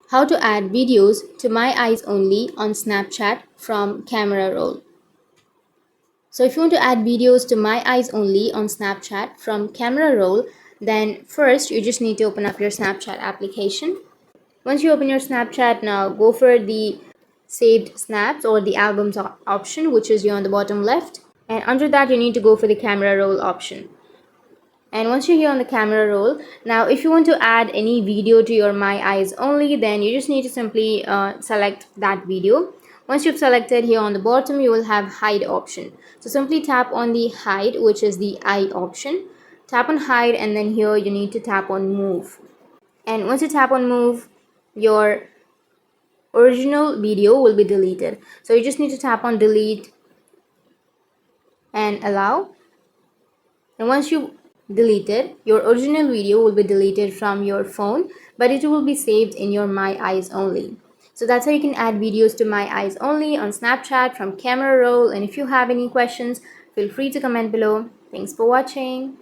How to add videos to My Eyes Only on Snapchat from Camera Roll. So if you want to add videos to My Eyes Only on Snapchat from Camera Roll, then first you just need to open up your Snapchat application. Once you open your Snapchat, now go for the saved snaps or the albums option, which is here on the bottom left, and under that you need to go for the Camera Roll option. And once you're here on the Camera Roll, now if you want to add any video to your My Eyes Only, then you just need to simply select that video. Once you've selected, here on the bottom you will have hide option. So simply tap on the hide, which is the eye option. Tap on hide, and then here you need to tap on move. And once you tap on move, your original video will be deleted. So you just need to tap on delete and allow. And once you delete it, your original video will be deleted from your phone, but it will be saved in your My Eyes Only. So that's how you can add videos to My Eyes Only on Snapchat from Camera Roll. And if you have any questions, feel free to comment below. Thanks for watching.